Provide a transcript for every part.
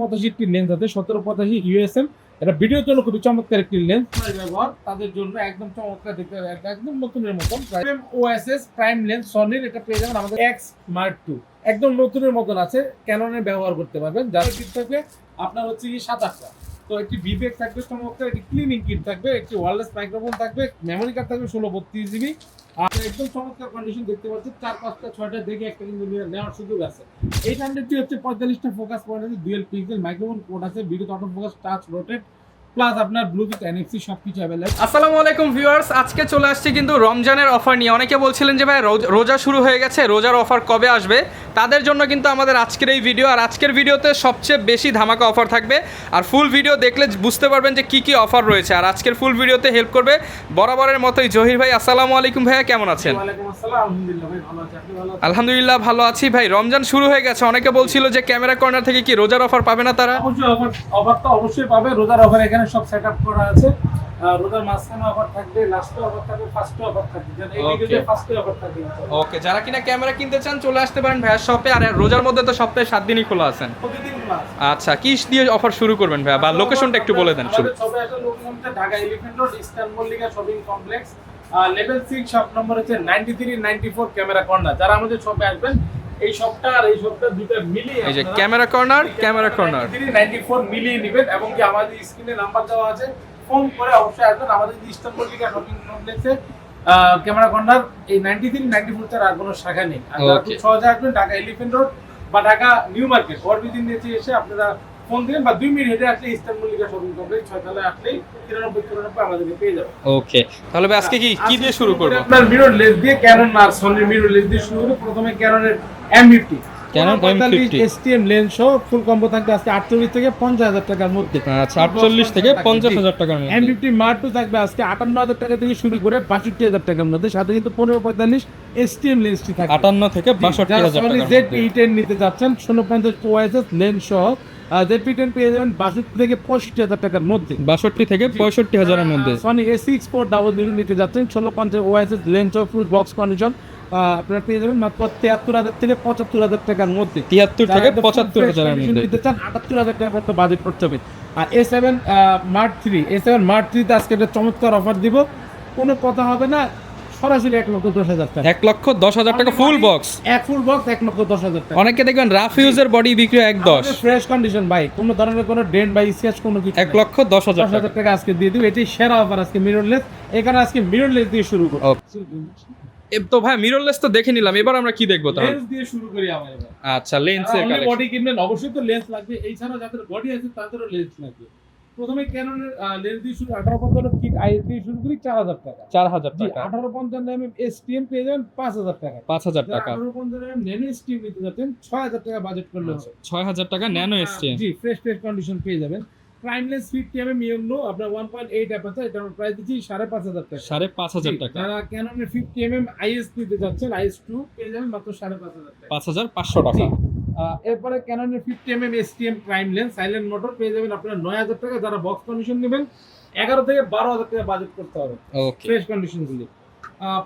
1785 একটি লেন্স আছে, 1785 ইউএসএম। এটা ভিডিওর জন্য খুবই চমৎকার একটি লেন্স ব্যবহার, তাদের জন্য একদম চমৎকার, দেখতে একদম নতুনের মতন। ওএসএস প্রাইম লেন্স সনির, এটা পেয়ে যাবেন আমাদের এক্স মার্ক 2, একদম নতুনের মতন আছে। ক্যাননের ব্যবহার করতে পারবেন। যার কিট থাকবে আপনার হচ্ছে কি 7-8টা। তো একটি বিবেক থাকবে চমৎকার, একটি ক্লিনিং কিট থাকবে, একটি ওয়্যারলেস মাইক্রোফোন থাকবে, মেমোরি কার্ড থাকবে 1632 জিবি। আর একদম চমৎকার কন্ডিশন দেখতে পাচ্ছেন, 4-5টা 6টা দেখে একটা কিন্তু নেওয়ার সুযোগ আছে। এই ক্যামেরাটি হচ্ছে 45টা ফোকাস পয়েন্ট আছে, ডুয়াল পিক্সেল মাইক্রোফোন পোর্ট আছে, video auto focus, touch, rotate, plus আপনার ব্লুটুথ, এনএফসি সবকিছু अवेलेबल। আসসালামু আলাইকুম ভিউয়ার্স, আজকে চলে আসছি কিন্তু রমজানের অফার নিয়ে। অনেকে বলছিলেন যে ভাই রোজা শুরু হয়ে গেছে, রোজার অফার কবে আসবে? তাদের জন্য কিন্তু আমাদের আজকের এই ভিডিও। আর আজকের ভিডিওতে সবচেয়ে বেশি ধামাকা অফার থাকবে, আর ফুল ভিডিও দেখলে বুঝতে পারবেন যে কি কি অফার রয়েছে। আর আজকের ফুল ভিডিওতে হেল্প করবে বরাবরের মতোই জহির ভাই। আসসালামু আলাইকুম ভাইয়া, কেমন আছেন? ওয়ালাইকুম আসসালাম, আলহামদুলিল্লাহ ভাই ভালো আছি, আপনি ভালো আছেন? আলহামদুলিল্লাহ ভালো আছি ভাই। রমজান শুরু হয়ে গেছে, অনেকে বলছিল যে ক্যামেরা কর্নার থেকে কি রোজার অফার পাবে না তারা? অবশ্যই অফার তো অবশ্যই পাবে। রোজার অফার এখানে সব সেটআপ করা আছে। রোজার মাঝখানে অফার থাকবে, লাস্টে অফার থাকবে, ফার্স্টে অফার থাকবে। যেন এই ভিডিওতে ফার্স্টে অফার থাকবে। ওকে, যারা কিনা ক্যামেরা কিনতে চান চলে আসতে পারেন ভাইয়ার শপে। আর রোজার মধ্যে তো সপ্তাহে 7 দিনই খোলা আছেন। প্রতিদিন ক্লাস। আচ্ছা, কি দিয়ে অফার শুরু করবেন ভাইয়া, বা লোকেশনটা একটু বলে দেন শুরু। আমাদের সবে একটা লোকেশনটা Dhaka elephant road, eastern Mallika shopping complex, level 6, shop number হচ্ছে 93 94 ক্যামেরা কর্নার। যারা আমাদের শপে আসবেন, এই শপটা আর এই শপটা দুটো মিলিয়ে, এই যে ক্যামেরা কর্নার 94 মিলিয়ে নেবেন। এবং কি আমাদের স্ক্রিনে নাম্বার দেওয়া আছে, ফোন করে অবশ্যই আসবেন। আমাদের ইস্টার্ন মল্লিকা শপিং কমপ্লেক্সে ক্যামেরা কর্নার এই 93 94 তার আর কোনো শাখা নেই। আর যারা খুব সহজে আসবেন, ঢাকা এলিফ্যান্ট রোড বা ঢাকা নিউ মার্কেট ওভারব্রিজের নিচে এসে আপনারা ফোন দিবেন, বা 2 মিনিট হেঁটে আসলে ইস্টার্ন মল্লিকা শপিং কমপ্লেক্স 6 তলায় আসলেই 93 আমাদেরকে পেয়ে যাবেন। ওকে, তাহলে ভাই আজকে কি দিয়ে শুরু করব? আপনার মিরর লেন্স দিয়ে, ক্যানন আর সনির মিরর লেন্স দিয়ে শুরু করব। প্রথমে ক্যাননের M50, Canon M50 STM lens সহ ফুল কম্বো থাকবে আজকে 48 থেকে 50,000 টাকার মধ্যে। আচ্ছা, 48 থেকে 50,000 টাকার মধ্যে। M50 Mark 2 থাকবে আজকে 58,000 টাকা থেকে শুরু করে 62,000 টাকার মধ্যে। সাথে কিন্তু 1545 STM লেন্সটি থাকবে 58 থেকে 62,000 টাকার মধ্যে। Z810 নিতে যাচ্ছেন 1650 OIS লেন্স সহ Z10 পেয়ে যাবেন 62 থেকে 65,000 টাকার মধ্যে। 62 থেকে 65,000 এর মধ্যে। সনি A6400 নিতে যাচ্ছেন 1650 OIS লেন্স সহ ফুল বক্স কন্ডিশন। আপনারা পেয়ে যাবেন মাত্র 73,000 থেকে 75,000 টাকার মধ্যে। 73 থেকে 75,000 এর মধ্যে নিতে চান 78,000 টাকা পর্যন্ত বাজেট করতে হবে। আর A7 Mark 3, A7 Mark 3 তে আজকে একটা চমৎকার অফার দিব, কোনো কথা হবে না, সরাসরি 1,10,000 টাকা। 1,10,000 টাকা ফুল বক্স। এক ফুল বক্স 1,10,000 টাকা। অনেকে দেখবেন রাফ ইউজের বডি বিক্রি 1,10,000। ফ্রেশ কন্ডিশন ভাই, কোনো ধরনের কোনো ডেন্ট বা স্ক্র্যাচ কোনো কিছু 1,10,000 টাকা আজকে দিয়ে দিব। এটাই সেরা অফার আজকে মিররলেস। এখানে আজকে মিররলেস দিয়ে শুরু করব। তো ভাই মিররলেস তো দেখে নিলাম, এবার আমরা কি দেখবো তাহলে? লেন্স দিয়ে শুরু করি আমরা এবার। আচ্ছা, লেন্সের কালেকশন। বডি কিনবেন অবশ্যই তো লেন্স লাগবে, এই ছাড়া যাদের বডি আছে তাদেরও লেন্স লাগবে। প্রথমে ক্যাননের লেন্স দিয়ে শুরু, 1850 কিট আই দিয়ে শুরু করি 4,000 টাকা। 4,000 টাকা। 1850 mm STM পেয়ে যাবেন 5,000 টাকা। 5,000 টাকা। 1850 mm ন্যানো STM নিতে যাচ্ছেন 6,000 টাকা বাজেট করলে হবে। 6,000 টাকা ন্যানো STM। জি, ফ্রেশ কন্ডিশন পেয়ে যাবেন। প্রাইম লেন্স 50 mm ইউনো আপনার 1.8 অ্যাপারচার, এটার প্রাইস দিচ্ছি 5,500 টাকা। 5,500 টাকা। যারা ক্যাননের 50 mm IS নিতে যাচ্ছেন, IS2 পেয়ে যাবেন মাত্র 5,500 টাকা। 5,500 টাকা। এরপরে ক্যাননের 50 mm STM prime lens silent motor পেয়ে যাবেন আপনারা 9,000 টাকা। যারা বক্স কন্ডিশন নেবেন 11 থেকে 12,000 টাকা বাজেট করতে হবে। ওকে, ফ্রেশ কন্ডিশন গুলি।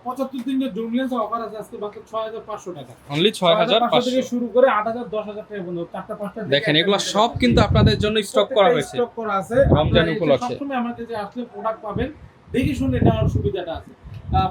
75 দিনের জুম লেন্স অফার আছে আজকে মাত্র 6,500 টাকা। অনলি 6,500 থেকে শুরু করে 8,000 10,000 টাকা পর্যন্ত, 4টা 5টা দেখেন এগুলো সব কিন্তু আপনাদের জন্য স্টক করা হয়েছে স্টক করা আছে রমজান উপলক্ষে। সবসময় আমাদের যে আসলে প্রোডাক্ট পাবেন দেখে শুনে নেওয়ার সুবিধাটা আছে।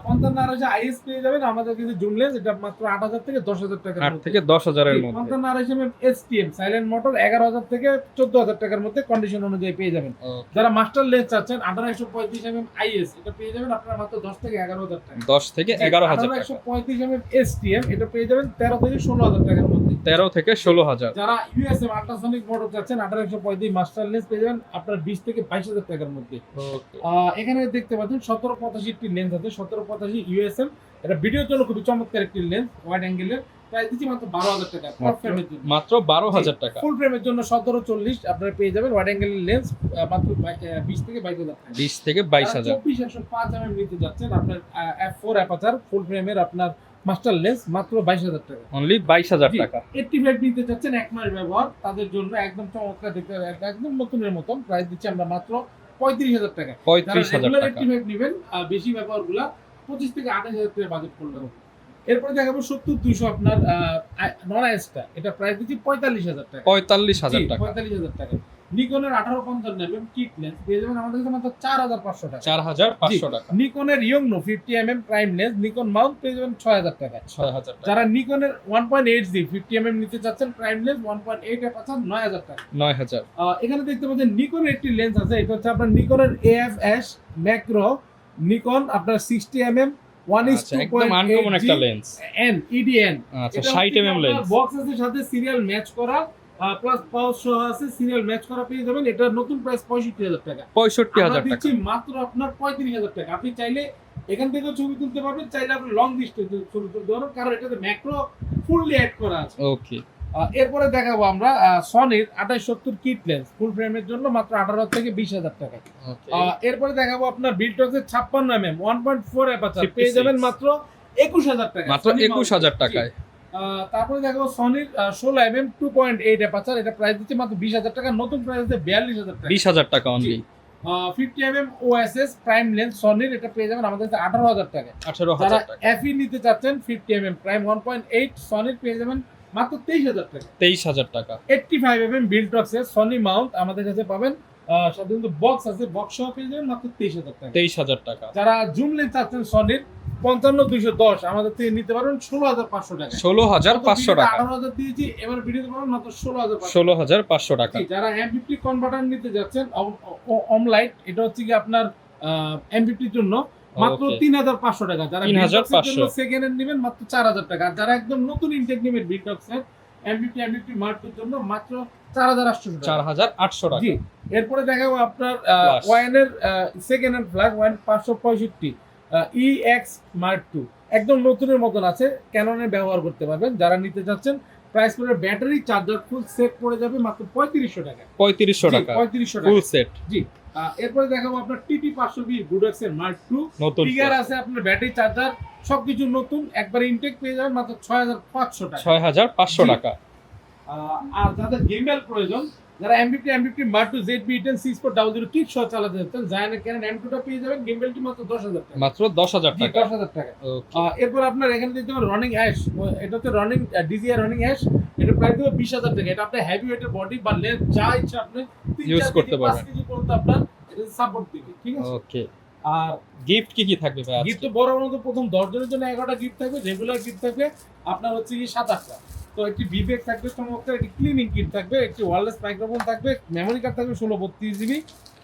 55 আর IS পেয়ে যাবেন আমাদের কিন্তু জুম লেন্স, এটা মাত্র 8,000 থেকে 10,000 টাকার 8 মধ্যে। থেকে 10,000 এর মধ্যে। 55 mm STM সাইলেন্ট মোটর 11,000 থেকে 14,000 টাকার মধ্যে কন্ডিশন অনুযায়ী পেয়ে যাবেন। যারা মাস্টার লেন্স চাচ্ছেন 1835 mm IS, এটা পেয়ে যাবেন আপনারা মাত্র 10 থেকে 11,000 টাকা। 10 থেকে 11,000 টাকা। 1835 mm STM, এটা পেয়ে যাবেন 13 থেকে 16,000 টাকার মধ্যে। 13 থেকে 16,000। যারা USM আল্ট্রাসনিক মোটর চাচ্ছেন 1835 মাস্টার লেন্স পেয়ে যাবেন আপনার 20 থেকে 22,000 টাকার মধ্যে। ওকে, এখানে দেখতে পাচ্ছেন 1785 একটি লেন্স আছে, 1785 USM। এটা ভিডিওর জন্য খুবই চমৎকার একটি লেন্স, ওয়াইড অ্যাঙ্গেলের। প্রাইস দিচ্ছি মাত্র 12,000 টাকা ফুল ফ্রেমের জন্য। মাত্র 12,000 টাকা। ফুল ফ্রেমের জন্য 1740 আপনারা পেয়ে যাবেন ওয়াইড অ্যাঙ্গেলের লেন্স মাত্র 20 থেকে 22,000 টাকা। 20 থেকে 22,000। 24-105 mm নিতে যাচ্ছেন আপনার f4 অ্যাপারচার ফুল ফ্রেমের আপনার মাস্টার লেন্স মাত্র 22,000 টাকা। অনলি 22,000 টাকা। 85 নিতে যাচ্ছেন 1 মাস ব্যবহার, তাদের জন্য একদম চমৎকার, দেখতে একদম নতুনের মতন। প্রাইস দিচ্ছি আমরা মাত্র 35,000 টাকা। 35,000 টাকা। 85 নেবেন বেশি ব্যবহারগুলা 25 থেকে 28,000 টাকা বাজেট করলে হবে। এরপরে দেখাবো 70-200 আপনার নন আইসটা, এটা প্রাইস দিচ্ছি 45,000 টাকা। 45,000 টাকা। 45,000 টাকা। নিকনের 1850 mm কিট লেন্স পেয়ে যাবেন আমাদের কাছে মাত্র 4,500 টাকা। 4,500 টাকা। নিকনের ইয়ংনো 50 mm prime lens Nikon Mount পেয়ে যাবেন 6,000 টাকা। 6,000 টাকা। যারা নিকনের 1.8G 50 mm নিতে চাচ্ছেন প্রাইম লেন্স 1.8 এর পাচ্ছেন 9,000 টাকা। 9,000। এখানে দেখতে পাচ্ছেন নিকনের একটি লেন্স আছে, এটা হচ্ছে আপনার নিকনের AF-S ম্যাক্রো নিকন আপনার 60 mm 1:2.8 একদম আনকমন একটা লেন্স। N EDN। আচ্ছা 60 mm লেন্স। বক্স আছে সাথে সিরিয়াল ম্যাচ করা প্লাস পাউচ সহ আছে, সিরিয়াল ম্যাচ করা পেয়ে যাবেন। এটার নতুন প্রাইস 65,000 টাকা। 65,000 টাকা। দিচ্ছি মাত্র আপনার 35,000 টাকা। আপনি চাইলে এখান থেকেও ছবি তুলতে পারবেন, চাইলে আপনি লং ডিস্টেন্সে ছবি তুলতে পারবেন, কারণ এটাতে ম্যাক্রো ফুললি অ্যাড করা আছে। ওকে। এরপরে দেখাবো আমরা সনির 2870 কিট লেন্স ফুল ফ্রেমের জন্য মাত্র 18,000 থেকে 20,000 টাকা। ওকে। এরপরে দেখাবো আপনার বিল্টক্সের 56 mm 1.4 অ্যাপারচার পেয়ে 56 যাবেন মাত্র 21,000 টাকা। মাত্র 21,000 টাকায়। তারপরে দেখাবো সনির 16 mm 2.8 অ্যাপারচার, এটা প্রাইস দিচ্ছে মাত্র 20,000 টাকা। নতুন প্রাইস আছে 42,000 টাকা। 20,000 টাকা only. 50 mm OSS prime lens সনির, এটা পেয়ে যাবেন আমাদের কাছে 18,000 টাকা। 18,000 যারা টাকা। FE নিতে চাচ্ছেন 50 mm প্রাইম 1.8 সনির পেয়ে যাবেন মাত্র 23,000 টাকা। 23,000 টাকা। 85 mm বিল্টক্সের সনি মাউন্ট আমাদের কাছে পাবেন, সাথে কিন্তু বক্স আছে, বক্স সহ পেয়ে যাবেন মাত্র 23,000 টাকা। 23,000 টাকা। যারা জুম লেন্স চাচ্ছেন সনির 55-210 আমাদের থেকে নিতে পারবেন 16,500 টাকা। 16,500 টাকা। 18,000 দিয়েছি, এবার ভিডিওতে পাবেন মাত্র 16,500। 16,500 টাকা। যারা M50 কনভার্টার নিতে যাচ্ছেন অমলাইট, এটা হচ্ছে কি আপনার M50 এর জন্য মাত্র Okay. 3,500 টাকা। যারা 3,500 সেকেন্ড হ্যান্ড নেবেন মাত্র 4,000 টাকা। আর যারা একদম নতুন ইনটেক নেবেন বিল্টক্সের M50 মার্কের জন্য মাত্র 4,800 টাকা। 4,800 টাকা। জি। এরপরে দেখাবো আপনার Flash। ওয়াইনের second hand flash YN 565 EX Mark II একদম নতুনের মতন আছে, ক্যাননের ব্যবহার করতে পারবেন। যারা নিতে চাচ্ছেন প্রাইস করে ব্যাটারি চার্জার ফুল সেট পড়ে যাবে মাত্র 3,500 টাকা। 3,500 টাকা 3,500 ফুল টাকা। সেট। জি। এরপরে দেখাবো আপনার TT 520 গুডেক্স এর মার্ক II নতুন ফিগার আছে, আপনার ব্যাটারি চার্জার সবকিছু নতুন, একবার ইনটেক পেয়ে যাবেন মাত্র 6,500 টাকা। 6,500 জি। টাকা। আর যাদের গেমিং প্রয়োজন, যারা M50 Mark II ZB-10 C400 kit সহ চালাতে চাচ্ছেন, জায়ান্ট ক্যানন M2টা পেয়ে যাবেন গেমবেলটি মাত্র 10,000 টাকা। মাত্র 10,000 জি, টাকা। 10,000 টাকা। ওকে। এরপর আপনার এখানে দেখতে পাবেন রানিং অ্যাশ, এটা হচ্ছে রানিং DJI রানিং অ্যাশ, এটা প্রাইস দেবে 20,000 টাকা। এটা আপনি হেভি ওয়েটের বডি বা লেন্থ যা ইচ্ছা আপনি 3-4 Use করতে কেজি, 5 পারবেন। কেজি পর্যন্ত আপনার এটা সাপোর্ট দিবে, ঠিক আছে? ওকে। আর গিফট কি থাকবে ভাই আজকে? গিফট বড় মতো প্রথম 10 জনের জন্য 11টা গিফট থাকবে, রেগুলার গিফট থাকবে আপনার হচ্ছে কি 7-8টা। তো একটি বিবেক থাকবে চমৎকার, একটি ক্লিনিং কিট থাকবে, একটি ওয়্যারলেস মাইক্রোফোন থাকবে, মেমোরি কার্ড থাকবে 16-32 GB,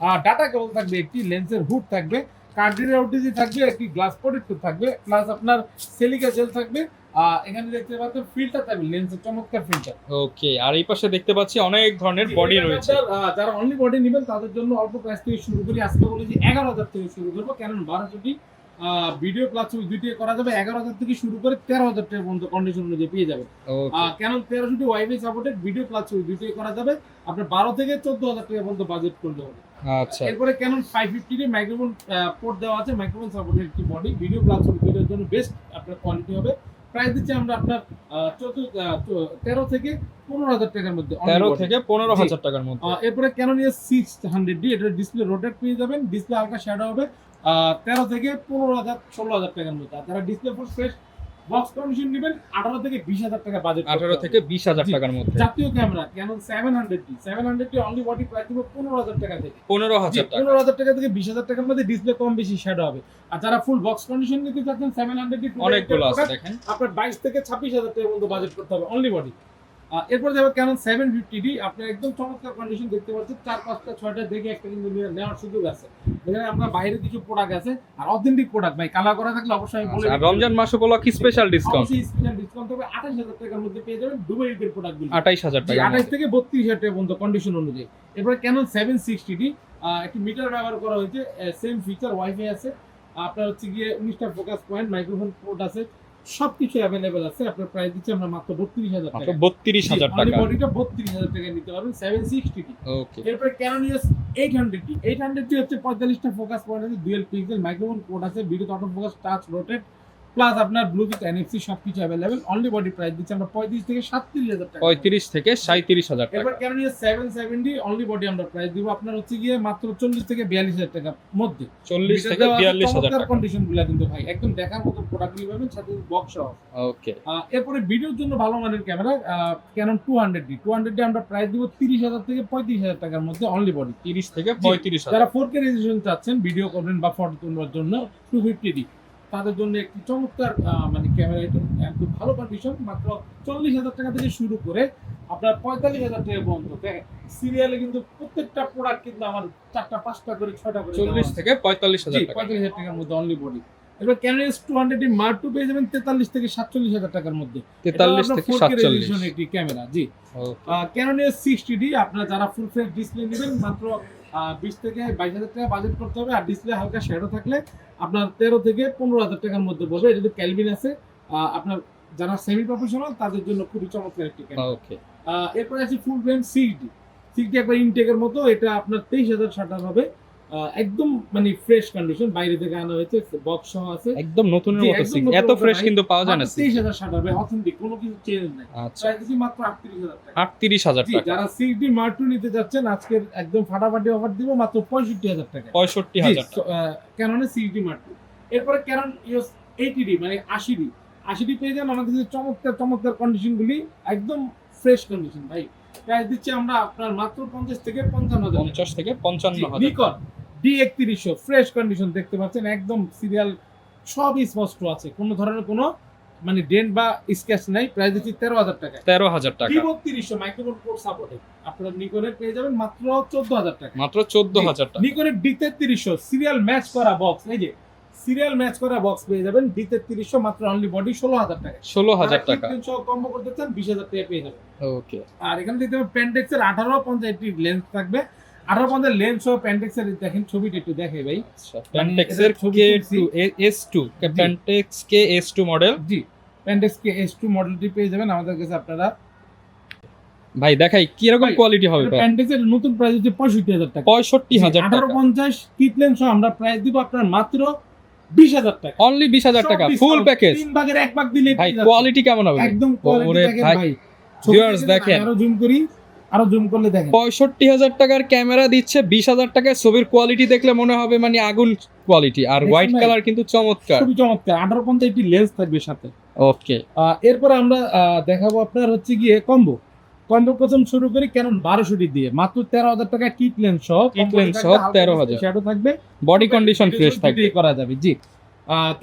আর ডাটা কেবল থাকবে, একটি লেন্সের হুড থাকবে, কার্ডিনাল OTG থাকবে, একটি গ্লাস প্রোটেক্টর থাকবে, প্লাস আপনার সিলিকা জেল থাকবে। এখানে দেখতে পাচ্ছেন ফিল্টার থাকবে, লেন্সের চমৎকার ফিল্টার। ওকে। আর এই পাশে দেখতে পাচ্ছি অনেক ধরনের বডি রয়েছে। যারা অনলি বডি নেবেন তাদের জন্য অল্প প্রাইস থেকে শুরু করি। আজকে বলেছি 11,000 থেকে শুরু করবো, কারণ 12টি ভিডিও প্লাস দুইটি করা যাবে। 11,000 থেকে শুরু করে 13,000 টাকা পর্যন্ত কন্ডিশন অনুযায়ী পেয়ে যাবে। ওকে। কেন 13টি ওয়াইফাই সাপোর্টেড ভিডিও প্লাস দুইটি করা যাবে, আপনার 12 থেকে 14,000 টাকা পর্যন্ত বাজেট করলে হবে। আচ্ছা। এরপরে ক্যানন 550 মাইক্রোফোন পোর্ট দেওয়া আছে, মাইক্রোফোন সাপোর্টেড একটি বডি, ভিডিও প্লাস ভিডিওর জন্য বেস্ট আপনার কোয়ালিটি হবে। প্রাইস দিচ্ছি আমরা আপনার 13 থেকে 15,000 টাকার মধ্যে। 13 থেকে 15,000 টাকার মধ্যে। এরপরে ক্যানন EOS600D, এটা ডিসপ্লে রোটেট পেয়ে যাবেন, ডিসপ্লে হালকা শ্যাডো হবে। 13 থেকে 15,000 16,000 টাকার মধ্যে। আর যারা display full fresh box condition নেবেন 18 থেকে 20,000 টাকা বাজেট। 18 থেকে 20,000 জি। টাকার মধ্যে। জাতীয় camera Canon 700D only body price দিব 15,000 টাকা থেকে। 15,000 টাকা। 15,000 টাকা থেকে 20,000 টাকার মধ্যে ডিসপ্লে কম বেশি শ্যাডো হবে। আর যারা ফুল বক্স কন্ডিশন নিতে চাচ্ছেন 700D অনেকগুলো আছে দেখেন। আপনার 22 থেকে 26,000 টাকার মধ্যে বাজেট করতে হবে অনলি বডি। এরপর যাবে ক্যানন 750D, আপনি একদম চমৎকার কন্ডিশন দেখতে পাচ্ছেন, 4-5টা 6টা দেখে একটা কিন্তু নেওয়ার সুযোগ আছে। এখানে আমরা বাইরে কিছু প্রোডাক্ট আছে, আর অথেন্টিক প্রোডাক্ট ভাই কালার করা থাকলে অবশ্যই আমি বলে আর রমজান মাস উপলক্ষে স্পেশাল ডিসকাউন্ট। অবশ্যই স্পেশাল ডিসকাউন্ট হবে। 28,000 টাকার মধ্যে পেয়ে যাবেন দুবাই ঈদের প্রোডাক্টগুলো। 28,000 টাকা। 28 থেকে 32,000 টাকা পর্যন্ত কন্ডিশন অনুযায়ী। এরপরে ক্যানন 760D, একটি মিটার ব্যবহার করা হয়েছে, সেম ফিচার, ওয়াইফাই আছে, আপনার হচ্ছে গিয়ে 19টা ফোকাস পয়েন্ট, মাইক্রোফোন পোর্ট আছে, সবকিছু অ্যাভেলেবেল আছে। আপনার প্রাইস দিচ্ছি আমরা মাত্র 32,000 মাত্র টাকা। 32,000 টাকা। বডিটা 32,000 টাকায় নিতে পারবেন 760D। ওকে। এরপরে ক্যানন EOS 800D হচ্ছে 45টা ফোকাস পয়েন্ট আছে, ডুয়াল পিক্সেল, মাইক্রোফোন পোর্ট আছে, video auto focus, touch rotate, plus আপনার ব্লুটুথ NFC সবকিছু অ্যাভেলেবেল। অনলি বডি প্রাইস দিচ্ছি আমরা 35 থেকে 37,000 টাকা। 35 থেকে 37,000 টাকা। এবার Canon EOS 770 অনলি বডি আমরা প্রাইস দিব আপনার হচ্ছে গিয়ে মাত্র 40 থেকে 42,000 টাকার মধ্যে। 40 থেকে 42,000 টাকা। কন্ডিশনগুলো কিন্তু ভাই একদম দেখার মতো প্রোডাক্টগুলো পাবেন, সাথে বক্স সহ। ওকে। এরপরে ভিডিওর জন্য ভালো মানের ক্যামেরা Canon 200D আমরা প্রাইস দিব 30,000 থেকে 35,000 টাকার মধ্যে অনলি বডি। 30 থেকে 35,000। যারা 4K রেজোলিউশন চাচ্ছেন ভিডিও করবেন বা ফটো তোলার জন্য 250D তাদের জন্য একটি চমৎকার মানে ক্যামেরা, এটা একদম ভালো কন্ডিশন। মাত্র 40,000 টাকা থেকে শুরু করে আপনার 45,000 টাকা পর্যন্ত। সিরিয়ালে কিন্তু প্রত্যেকটা প্রোডাক্ট কিন্তু আমার 4টা 5টা করে 6টা করে 40 থেকে 45,000 টাকা। 45,000 টাকার মধ্যে অনলি বডি। এবার Canon EOS 200D Mark II পেয়ে যাবেন 43 থেকে 47,000 টাকার মধ্যে। 43 থেকে 47 একটি ক্যামেরা। জি। ওকে। Canon EOS 60D আপনারা যারা ফুল ফ্রেশ ডিসপ্লে নেবেন মাত্র 20 থেকে 22,000 টাকা বাজেট করতে হবে। আর ডিসপ্লে হালকা শ্যাডো থাকলে আপনার 13 থেকে 15,000 টাকার মধ্যে পড়বে। এটাতে ক্যালভিন আছে। আপনার যারা সেমি প্রফেশনাল তাদের জন্য খুবই চমৎকার একটি ক্যামেরা। ওকে। এরপর আছে ফুল ফ্রেম 60D একবার ইনটেকের মতো। এটা আপনার 23,000 শাটার হবে। একদম মানে ফ্রেশ কন্ডিশন, বাইরে থেকে আনা হয়েছে, বক্স সহ আছে, একদম নতুনের মতো। এত ফ্রেশ কিন্তু পাওয়া যায় না। 23,000 শাটার হবে, অথেন্টিক, কোনো কিছু চেঞ্জ নাই। আচ্ছা। প্রাইস দিচ্ছি মাত্র 38,000 টাকা। 38,000 টাকা। যারা 60D Mark II নিতে যাচ্ছেন আজকে একদম ফাটাফাটি অফার দিব মাত্র 65,000 টাকা। 65,000 টাকা। Canon 60D Mark II। এরপরে Canon EOS 80D মানে 80D পেয়ে যান আমাদের কাছে চমৎকার কন্ডিশনগুলি, একদম ফ্রেশ কন্ডিশন ভাই। প্রাইস দিচ্ছি আমরা আপনার মাত্র 50 থেকে 55,000। 50 থেকে 55,000। নিকন D3100 ফ্রেশ কন্ডিশন দেখতে পাচ্ছেন, একদম সিরিয়াল সবই স্পষ্ট আছে, কোনো ধরনের কোনো মানে ডেন্ট বা স্ক্র্যাচ নাই। প্রাইস দিচ্ছি 13,000 টাকা। 13,000 টাকা। D3200 মাইক্রোফোন পোর্ট সাপোর্টেড আপনারা নিকনের পেয়ে যাবেন মাত্র 14,000 টাকা। মাত্র 14,000 টাকা। নিকনের D3300 সিরিয়াল ম্যাচ করা বক্স, এই যে সিরিয়াল ম্যাচ করা বক্স পেয়ে যাবেন D3300 মাত্র অনলি বডি 16,000 টাকা। 16,000 টাকা। সহ কম্বো করতে চান 20,000 টাকা পেয়ে যাবেন। ওকে। আর এখানে দেখতে পাবেন প্যান্টেক্সের 1850 লেন্স থাকবে। 1850 লেন্স সহ প্যান্টেক্সের দেখেন ছবিটা একটু দেখে ভাই। আচ্ছা, প্যান্টেক্সের K2 S2 প্যান্টেক্স S2 মডেল। জি, প্যান্টেক্স S2 মডেলটি পেয়ে যাবেন আমাদের কাছে আপনারা। ভাই দেখাই কি রকম কোয়ালিটি হবে। প্যান্টেক্সের নতুন প্রাইস হচ্ছে 65,000 টাকা। 65,000 টাকা। 1850 কিট লেন্স সহ আমরা প্রাইস দিব আপনার মাত্র 20,000 টাকা। অনলি 20,000 টাকা ফুল প্যাকেজ। 3 ভাগের 1 ভাগ দিলে ভাই কোয়ালিটি কেমন হবে? একদম কোয়ালিটি দেখেন ভাই। ভিউয়ার্স দেখেন, আরো জুম করলে দেখেন 65,000 টাকার ক্যামেরা দিচ্ছে 20,000 টাকায়। ছবির কোয়ালিটি দেখলে মনে হবে মানে আগুন কোয়ালিটি। আর হোয়াইট কালার কিন্তু চমৎকার, খুবই চমৎকার। 1850 লেন্স থাকবে সাথে। ওকে। এরপর আমরা দেখাবো আপনার হচ্ছে গিয়ে কম্বো প্রথম শুরু করি Canon 1200D দিয়ে মাত্র 13,000 টাকা কিট লেন্স সহ। 13,000 শ্যাডো থাকবে, বডি কন্ডিশন ফ্রেশ থাকবে, করা যাবে। জি,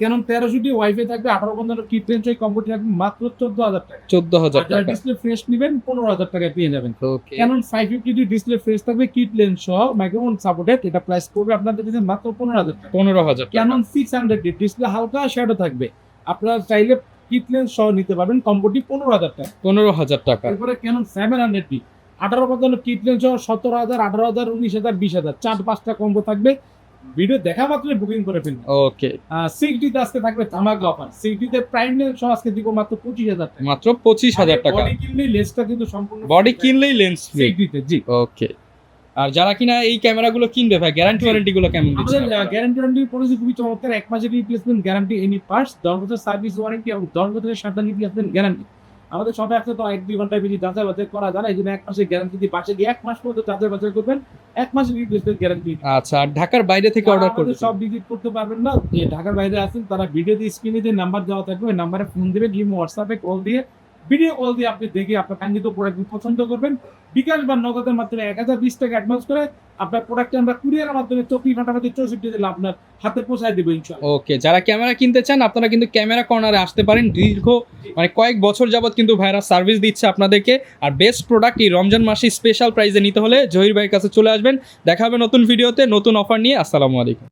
Canon 1300D ওয়াইফাই থাকবে, 1850 কিট লেন্স সহ কম্বোটি থাকবে মাত্র 14,000 টাকা। 14,000 টাকা। ডিসপ্লে ফ্রেশ নেবেন 15,000 টাকায় পেয়ে যাবেন। ওকে। Canon 550D ডিসপ্লে ফ্রেশ থাকবে, কিট লেন্স সহ, মাইক্রোফোন সাপোর্টেড। এটা প্রাইস পড়বে আপনাদের কাছে মাত্র 15,000 টাকা। 15,000 টাকা। Canon 600D ডিসপ্লে হালকা শ্যাডো থাকবে, আপনারা চাইলে কিট লেন্স সহ নিতে পারবেন, কম্বোটি 15,000 টাকা। 15,000 টাকা। এরপরে Canon 700D 1850 কিট লেন্স সহ 17,000, 18,000, 19,000, 20,000 4-5টা কম্বো থাকবে। ভিডিও দেখা মাত্রই বুকিং করে ফেলুন। ওকে। 60D তে আজকে থাকবে ধামাকা অফার। 60D তে প্রাইম লেন্স সহ আজকে দিব মাত্র 25,000 টাকা। মাত্র 25,000 টাকা। বডি কিনলেই লেন্সটা কিন্তু সম্পূর্ণ বডি কিনলেই লেন্স ফ্রি। 60D তে। জি। ওকে। আর যারা কিনা এই ক্যামেরাগুলো কিনবে ভাই, গ্যারান্টি ওয়ারেন্টি গুলো কেমন দিচ্ছেন? আমাদের গ্যারান্টি ওয়ারেন্টি পলিসি খুবই চমৎকার। 1 মাসের রিপ্লেসমেন্ট গ্যারান্টি, এনি পার্টস, 10 বছর সার্ভিস ওয়ারেন্টি এবং 10 বছরের সাথে রিপ্লেসমেন্ট গ্যারান্টি। আমাদের শপে আসলে তো 1-2 ঘন্টায় বেশি যাচাই বাছাই করা যায় না, এই জন্য 1 মাসের গ্যারান্টি দিয়ে পাশে গিয়ে 1 মাস পর্যন্ত যাচাই বাছাই করবেন, 1 মাসের রিপ্লেসমেন্ট গ্যারান্টি। আচ্ছা, আর ঢাকার বাইরে থেকে অর্ডার করতে সব ভিজিট করতে পারবেন না, যে ঢাকার বাইরে আছেন তারা ভিডিওতে স্ক্রিনে যে নাম্বার দেওয়া থাকবে ওই নাম্বারে ফোন দিবেন, ইমো হোয়াটসঅ্যাপে কল দিয়ে ভিডিও কল দিয়ে আপনি দেখে আপনার কাঙ্ক্ষিত প্রোডাক্ট পছন্দ করবেন। বিকাশ বা নগদের মাধ্যমে 1020 টাকা অ্যাডভান্স করে আপনার প্রোডাক্টে আমরা কুরিয়ারের মাধ্যমে 24 ঘন্টার মধ্যে 64 দিলে আপনার হাতে পৌঁছায় দেবো ইনশাআল্লাহ। ওকে। যারা ক্যামেরা কিনতে চান আপনারা কিন্তু ক্যামেরা কর্নারে আসতে পারেন। দীর্ঘ মানে কয়েক বছর যাবত কিন্তু ভাইরা সার্ভিস দিচ্ছে আপনাদেরকে। আর বেস্ট প্রোডাক্ট এই রমজান মাসে স্পেশাল প্রাইসে নিতে হলে জহির ভাইয়ের কাছে চলে আসবেন। দেখা হবে নতুন ভিডিওতে নতুন অফার নিয়ে। আসসালামু আলাইকুম।